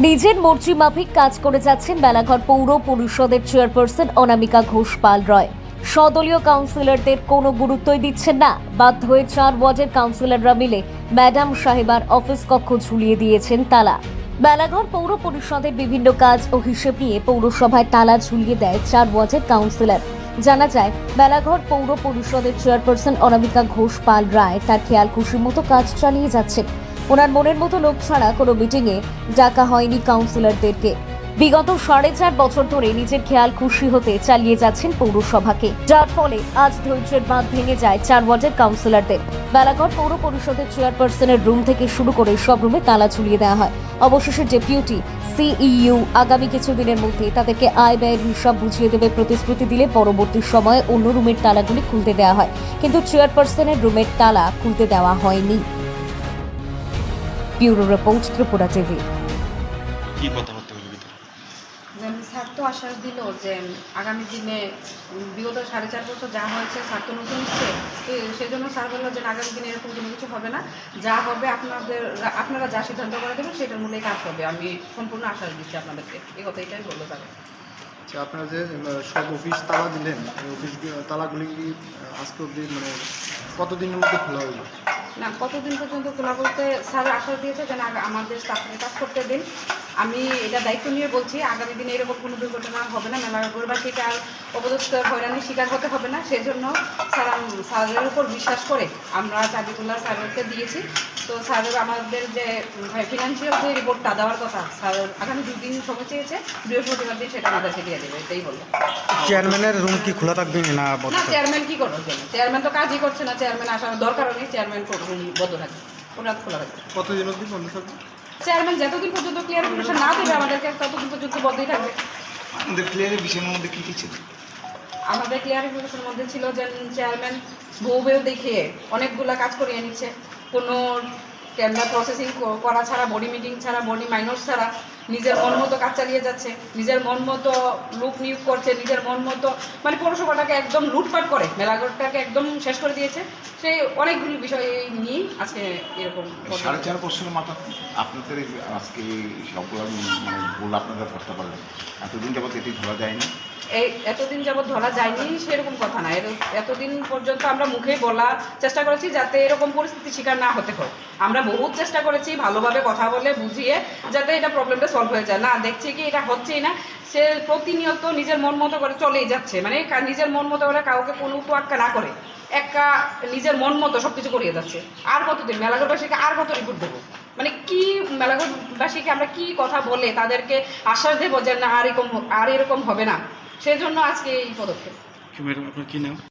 নিজের মর্জি মাফিক কাজ করে যাচ্ছেন মেলাঘর পৌর পরিষদের চেয়ারপারসন অনামিকা ঘোষ পাল রয়। সদলীয় কাউন্সিলরদের কোনো গুরুত্বই দিচ্ছেন না। বাধ্য হয়ে 4 ওয়ার্ডের কাউন্সিলররা মিলে ম্যাডাম সাহেবার অফিস কক্ষ ঝুলিয়ে দিয়েছেন তালা। মেলাঘর পৌর পরিষদের বিভিন্ন কাজ ও হিসেব নিয়ে পৌরসভায় তালা ঝুলিয়ে দেয় 4 ওয়ার্ডের কাউন্সিলর। জানা যায়, মেলাঘর পৌর পরিষদের চেয়ারপারসন অনামিকা ঘোষ পাল রায় তার খেয়াল খুশির মতো কাজ চালিয়ে যাচ্ছেন। ওনার মনের মতো লোক ছাড়া কোনো মিটিংয়ে ডাকা হয়নি কাউন্সিলরদেরকে। বিগত 4.5 বছর ধরে নিজের খেয়াল খুশি হতে চালিয়ে যাচ্ছেন পৌরসভাকে, যার ফলে আজ ধৈর্যের বাঁধ ভেঙে যায় 4 ওয়ার্ডের কাউন্সিলরদের। মেলাঘর পৌর পরিষদের চেয়ারপারসনের রুম থেকে শুরু করে সব রুমে তালা ঝুলিয়ে দেওয়া হয়। অবশেষে ডেপুটি সিইউ আগামী কিছুদিনের মধ্যে তাদেরকে আয় ব্যয়ের হিসাব বুঝিয়ে দেবে প্রতিশ্রুতি দিলে পরবর্তী সময়ে অন্য রুমের তালাগুলি খুলতে দেওয়া হয়, কিন্তু চেয়ারপারসনের রুমের তালা খুলতে দেওয়া হয়নি। Bureau report, Tripura TV. কি কথাবার্তা হলো ভিতরে? স্যার তো আশ্বাস দিল যে আগামী দিনে বিগত 4.5 বছর যা হয়েছে স্যার তো নতুন এসছে, তো সেজন্য স্যার বললো যে আগামী দিনে এরকম কোনো কিছু হবে না, যা হবে আপনারা যা সিদ্ধান্ত করে দেবেন সেটার মূলেই কাজ হবে। আমি সম্পূর্ণ আশ্বাস দিচ্ছি আপনাদেরকে, এই কথা এটাই বললো স্যার। আচ্ছা, আপনারা যে সব অফিস তালা দিলেন, এই অফিস তালাগুলি কি আজকে অবধি কতদিনের মধ্যে খোলা হইল? না, কতদিন পর্যন্ত খোলা বলতে স্যার আশ্বাস দিয়েছে যে আমাদের স্টাফকে কাজ করতে দিন। আমি এটা দায়িত্ব নিয়ে বলছি, আগামী দিনে এরকম কোনো দুর্ঘটনা হবে না, মেলাঘরবাসীকে আর অপদস্থ হয়রানির শিকার হতে হবে না। সেজন্য স্যারের উপর বিশ্বাস করে আমরা চাবিতুল্লাহ স্যারকে দিয়েছি। তো স্যার আমাদের যে ফিনান্সিয়াল যে রিপোর্টটা দেওয়ার কথা, স্যার আগামী 2 দিন সময় চেয়েছে, বৃহস্পতিবার দিন সেটা আমাদেরকে দিয়ে দেবে, এটাই বললো। চেয়ারম্যানের রুম কি খোলা থাকবে না? না, চেয়ারম্যান কি করবে? চেয়ারম্যান তো কাজই করছে না, চেয়ারম্যান আসার দরকারও নেই। চেয়ারম্যান রুম বন্ধ থাকবে, ওটা খোলা থাকবে। কতদিন অবধি বন্ধ থাকবে? চেয়ারম্যান যতদিন পর্যন্ত ক্লিয়ারিফিকেশন না দেবে আমাদেরকে, ততদিন পর্যন্ত বন্ধই থাকবে। আমাদের ক্লিয়ারের বিষয়ের মধ্যে কি ছিল? আমাদের ক্লিয়ারিফিকেশনের মধ্যে ছিল যে চেয়ারম্যান বউ দেখিয়ে অনেকগুলা কাজ করিয়ে নিচ্ছে, কোনো টেন্ডার প্রসেসিং করা ছাড়া, বডি মিটিং ছাড়া, বডি মাইনর ছাড়া নিজের মন মতো কাজ চালিয়ে যাচ্ছে, নিজের মন মতো লোক নিয়োগ করছে, নিজের মন মতো পৌরসভাটাকে একদম লুটপাট করে মেলাঘরটাকে একদম শেষ করে দিয়েছে। সেই অনেকগুলি বিষয় নিয়ে আজকে এরকম 4.5 বছরের মাথা আপনাদের আজকে সবগুলো ভুল আপনারা ধরতে পারলেন। এতদিন যাবত এটি ধরা যায়নি। এতদিন যাবৎ ধরা যায়নি সেরকম কথা না। এতদিন পর্যন্ত আমরা মুখে বলার চেষ্টা করেছি যাতে এরকম পরিস্থিতি শিকার না হতে হয়। আমরা বহুত চেষ্টা করেছি ভালোভাবে কথা বলে বুঝিয়ে যাতে এটা প্রবলেমটা সলভ হয়ে যায়। না, দেখছি কি এটা হচ্ছেই না। সে প্রতিনিয়ত নিজের মন মতো করে চলেই যাচ্ছে, নিজের মন মতো করে কাউকে কোনো তোয়াক্কা না করে নিজের মন মতো সব কিছু করিয়ে যাচ্ছে। আর কতদিন মেলাঘরবাসীকে আর কত রিপোর্ট দেবো? কি মেলাঘরবাসীকে আমরা কি কথা বলে তাদেরকে আশ্বাস দেবো যে না আর এরকম হবে না? সেজন্য আজকে এই পদক্ষেপ। ম্যাডাম, আপনার কি নাম?